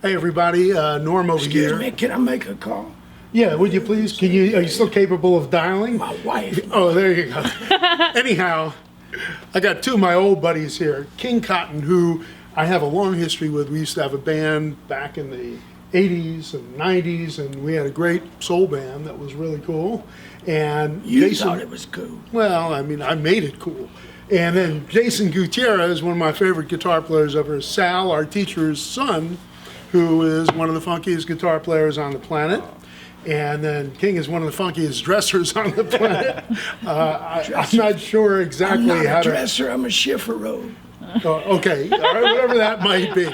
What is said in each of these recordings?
Hey everybody, Norm over here. Excuse me, can I make a call? Yeah, would you please? Are you still capable of dialing? My wife. Oh, there you go. Anyhow, I got two of my old buddies here. King Cotton, who I have a long history with. We used to have a band back in the 80s and 90s, and we had a great soul band that was really cool. And You Jason, thought it was cool. well, I mean, I made it cool. And then Jason Gutierrez, one of my favorite guitar players ever, Sal, our teacher's son, who is one of the funkiest guitar players on the planet. And then King is one of the funkiest dressers on the planet. I'm not sure exactly I'm not how a dresser, I'm a chifferobe. Okay, all right, whatever that might be.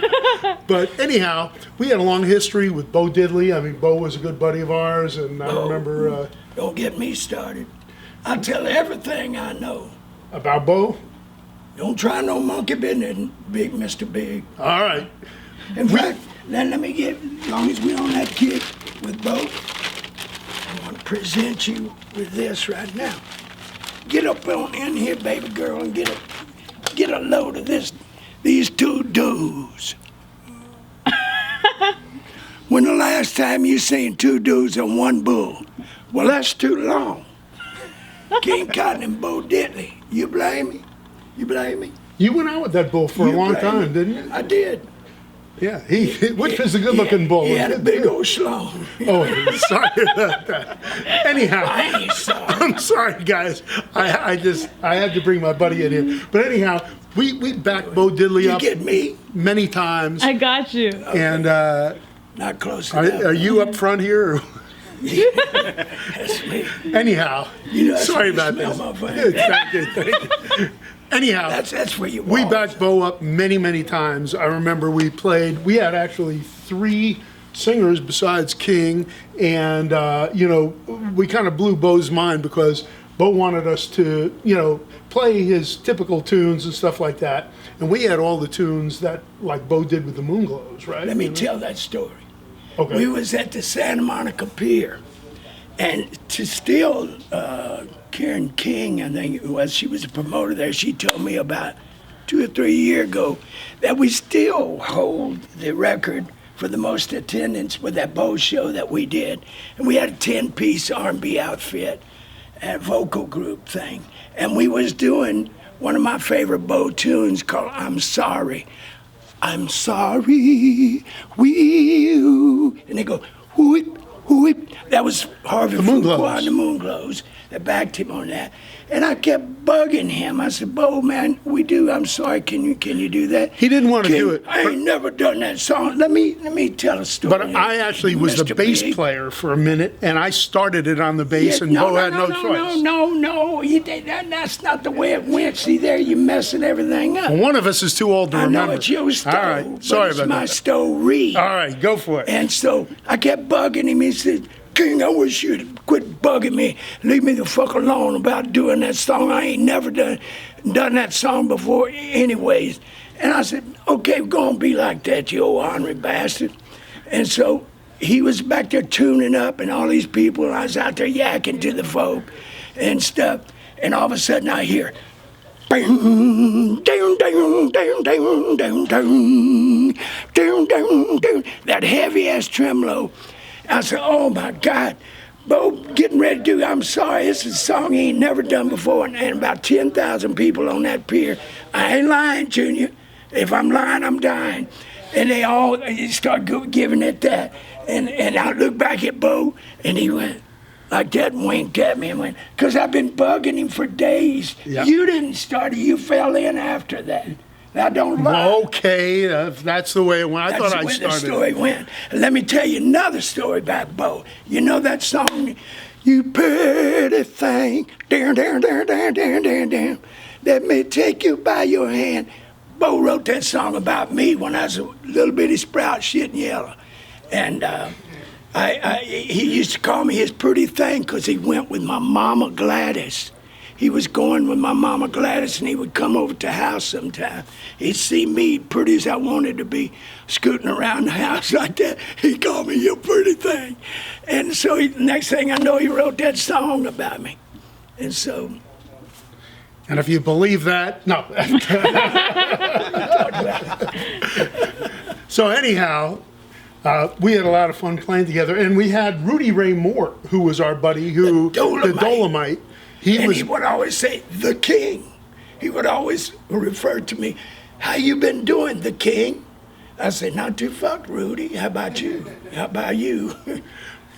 But anyhow, we had a long history with Bo Diddley. I mean, Bo was a good buddy of ours, and I remember... Don't get me started. I tell everything I know. about Bo? Don't try no monkey business, Big Mr. Big. All right. In fact, let me get, as long as we're on that kick with Bo, I want to present you with this right now. Get up on in here, baby girl, and get a load of these two dudes. When the last time you seen two dudes and one bull? Well, that's too long. King Cotton and Bo Diddley. You blame me? You blame me? You went out with that bull for a You long blame time, me? didn't you? I did. Yeah, which was a good-looking bull. He had a big old schlong. Oh, sorry about that. Anyhow, I ain't sorry. I'm sorry, guys. I had to bring my buddy in here. But anyhow, we backed Bo Diddley You up get me? many times. I got you. And Not close enough. are you up front here? Or? That's me. Anyhow, You know, that's sorry when about you this. smell my friend. Thank you. Anyhow, That's where you we walk. backed Bo up many times. I remember we had actually 3 singers besides King, and we kind of blew Bo's mind because Bo wanted us to, play his typical tunes and stuff like that, and we had all the tunes that like Bo did with the Moonglows, right? Let me tell that story. Okay. We was at the Santa Monica Pier, and to steal Karen King, I think it was, she was a promoter there. She told me about 2 or 3 years ago that we still hold the record for the most attendance with that Bo show that we did. And we had a 10-piece R&B outfit and vocal group thing. And we was doing one of my favorite Bo tunes called I'm Sorry. I'm sorry, we... And they go, whoop, whoop. That was Harvey Fuqua and the Moonglows that backed him on that. And I kept bugging him. I said, Bo, man, I'm sorry, can you do that? He didn't want to do it. I ain't never done that song. Let me tell a story. But I actually was the Mr. bass Big. player for a minute, and I started it on the bass, and Bo had no choice. No. That's not the way it went. See, there you're messing everything up. Well, one of us is too old to I remember. know it's your stove. All right, sorry but about it's my that. story. All right, go for it. And so I kept bugging him. He said, King, I wish you'd quit bugging me. Leave me the fuck alone about doing that song. I ain't never done that song before anyways. And I said, okay, gonna be like that, you old ornery bastard. And so he was back there tuning up and all these people, and I was out there yakking to the folk and stuff. And all of a sudden I hear, ding, ding, ding, ding, ding, ding, ding, ding, ding, ding, that heavy-ass tremolo. I said, oh, my God, Bo, getting ready to do I'm Sorry. This is a song he ain't never done before, and about 10,000 people on that pier. I ain't lying, Junior. If I'm lying, I'm dying. And they all start giving it that. And I looked back at Bo, and he went like that and winked at me and went, because I've been bugging him for days. Yep. You didn't start it. You fell in after that. Now, don't lie. Okay, if that's the way it went. I thought I started. That's the way the story went. And let me tell you another story about Bo. You know that song, You Pretty Thing, down, down, down, down, down, down, down. Let me take you by your hand. Bo wrote that song about me when I was a little bitty sprout, shit and yellow. And he used to call me his pretty thing because he went with my mama Gladys. He was going with my mama Gladys, and he would come over to the house sometime. He'd see me, pretty as I wanted to be, scooting around the house like that. He called me your pretty thing. And so next thing I know, he wrote that song about me. And so... And if you believe that, no. So anyhow, We had a lot of fun playing together, and we had Rudy Ray Moore, who was our buddy, the Dolomite. He would always say, the King. He would always refer to me, how you been doing, the King? I said, not too fucked, Rudy. How about you? How about you?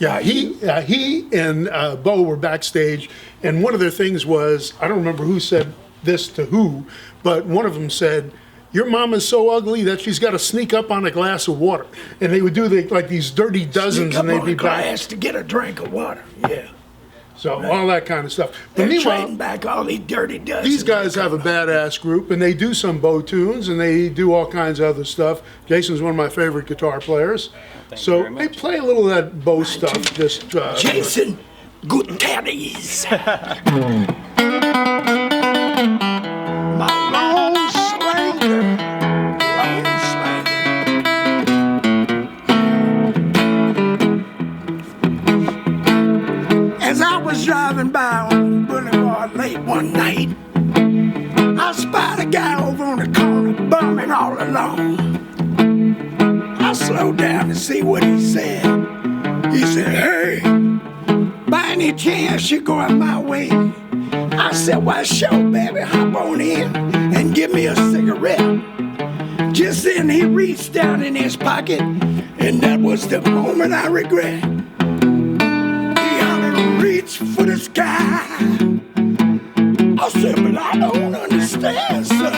Yeah, he and Bo were backstage, and one of their things was, I don't remember who said this to who, but one of them said, your mama's so ugly that she's got to sneak up on a glass of water. And they would do like these dirty dozens, and they'd be glass to get a drink of water. Yeah. So all that kind of stuff. But they're trading back all these dirty dozens. These guys have a badass group, and they do some Bo tunes, and they do all kinds of other stuff. Jason's one of my favorite guitar players. So they play a little of that Bo stuff. Just Jason Gutierrez. My long slanger. As I was driving by on Boulevard late one night, I spied a guy over on the corner bumming all alone. I slowed down to see what he said. He said, hey, by any chance you going my way? I said, why sure, baby, hop on in and give me a cigarette. Just then he reached down in his pocket, and that was the moment I regret. He ought to reach for the sky. I said, but I don't understand, sir.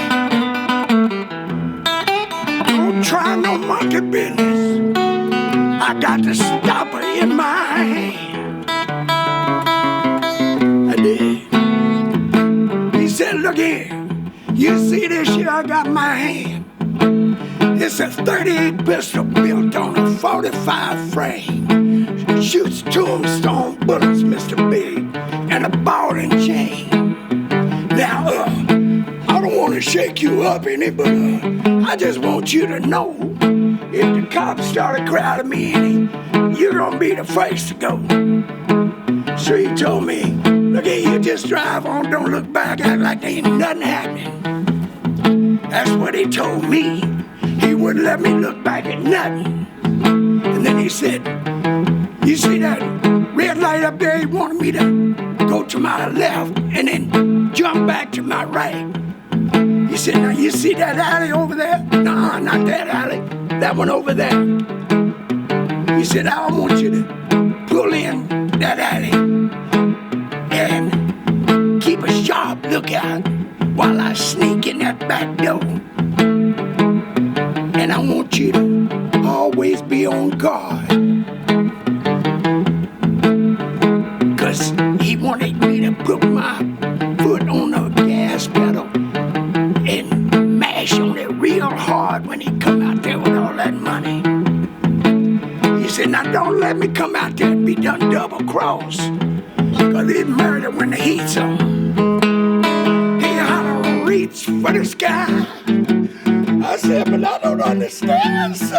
Don't try no monkey business. I got the stopper in my hand. I did. He said, look here. You see this shit I got in my hand? It's a 38 pistol built on a 45 frame. Shoots tombstone bullets, Mr. Big, and a ball and chain. Now, I don't want to shake you up any, but I just want you to know if the cops start crowding me any, you're gonna be the first to go. So he told me, look here, you just drive on, don't look back, act like there ain't nothing happening. That's what he told me. He wouldn't let me look back at nothing. And then he said, you see that red light up there? He wanted me to go to my left and then jump back to my right. He said, now you see that alley over there? No, not that alley. That one over there. He said, I want you to pull in that alley and keep a sharp lookout while I sneak in that back door. And I want you to always be on guard. Cause he wanted me to put my foot on the gas pedal and mash on it real hard when he come out there with all that money. He said, now don't let me come out there and be done double cross. Cause it's murder when the heat's on. He ought to reach for the sky. I said, but I don't understand, sir.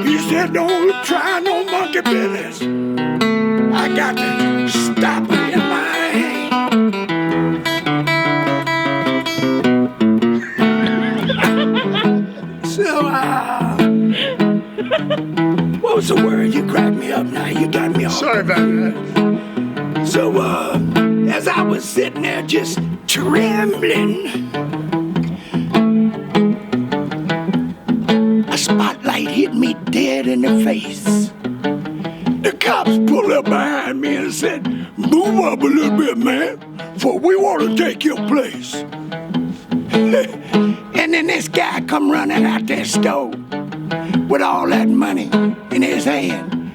He said, don't try no monkey business. I got to stop it in my hand. So, what was the word? You cracked me up now. You got me all. Sorry about that. So, as I was sitting there just trembling, a spotlight hit me dead in the face. The cops pulled up behind me and said, move up a little bit, man, for we want to take your place. And then this guy come running out that store with all that money in his hand.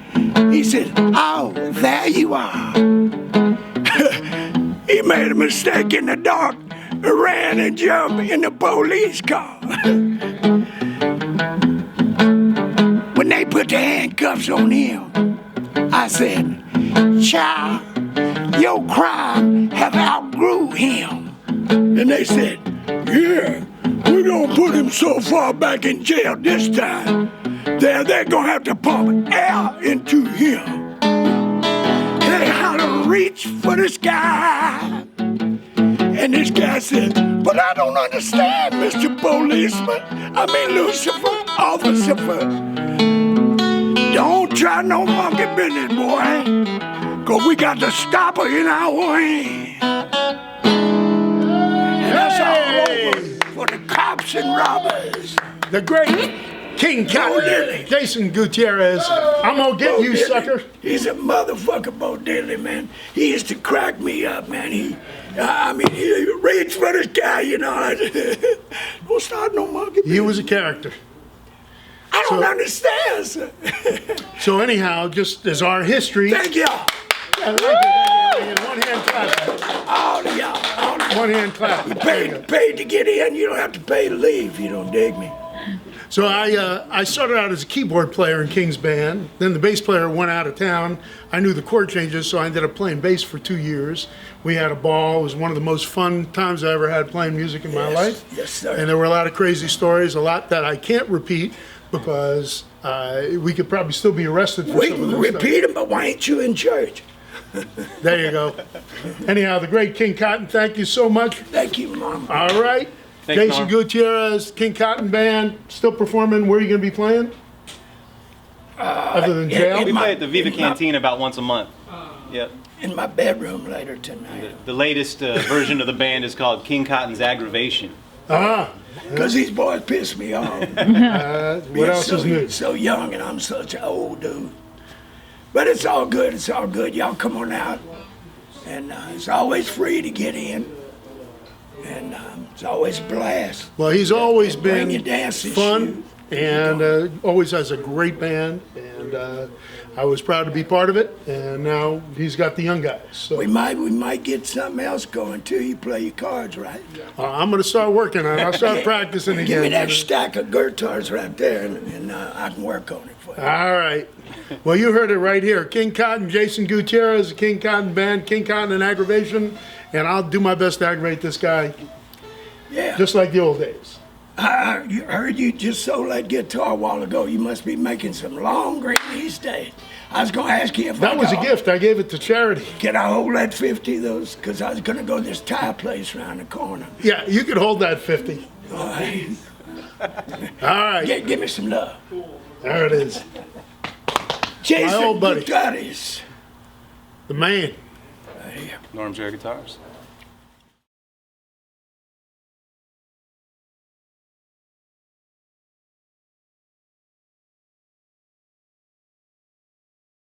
He said, oh, there you are. He made a mistake in the dark, ran and jumped in the police car. When they put the handcuffs on him, I said, child, your crime have outgrew him. And they said, yeah, we're gonna put him so far back in jail this time that they're gonna have to pump air into him. They had to reach for the sky. And this guy said, but I don't understand, Mr. Policeman. I mean, Lucifer. Officer, don't try no monkey business, boy. Cause we got the stopper in our hand. And that's all over for the cops and robbers. The great King Cotton Jason Gutierrez. I'm gonna get Bo you, Diddley, sucker. He's a motherfucker, Bo Diddley, man. He used to crack me up, man. He reads for this guy, you know. Don't start no monkey. He was a character. I don't understand, sir. So anyhow, just as our history. Thank y'all. Thank you. One hand clap. All of y'all. All of y'all. One hand clap. Paid to get in. You don't have to pay to leave. You don't dig me. So I started out as a keyboard player in King's band. Then the bass player went out of town. I knew the chord changes, so I ended up playing bass for 2 years. We had a ball. It was one of the most fun times I ever had playing music in my life. Yes, sir. And there were a lot of crazy stories, a lot that I can't repeat because we could probably still be arrested for We some of can them. repeat them, but why ain't you in church? There you go. Anyhow, the great King Cotton, thank you so much. Thank you, Mom. All right. Thanks, Jason Norm. Gutierrez, King Cotton Band, still performing. Where are you going to be playing? Other than jail? We play at the Viva Canteen about once a month. Yep. In my bedroom later tonight. The latest version of the band is called King Cotton's Aggravation. Because these boys piss me off. What else is new? So young and I'm such an old dude. But it's all good. It's all good. Y'all come on out. And it's always free to get in. And it's always a blast. Well, he's always Bring been your dancing fun shoes. and always has a great band. And I was proud to be part of it. And now he's got the young guys. So We might get something else going too. You play your cards right. I'm going to start working on it. I'll start practicing again. Give me that stack of guitars right there, and I can work on it for you. All right. Well, you heard it right here. King Cotton, Jason Gutierrez, the King Cotton Band, King Cotton and Aggravation. And I'll do my best to aggravate this guy, Yeah. just like the old days. I heard you just sold that guitar a while ago. You must be making some long green these days. I was going to ask you if That was a gift. I gave it to charity. Can I hold that 50 of those? Because I was going to go to this tire place around the corner. Yeah, you could hold that 50. All right. All right. Give me some love. There it is. Jason old buddy. Gutierrez. The man. Norm's Air Guitars.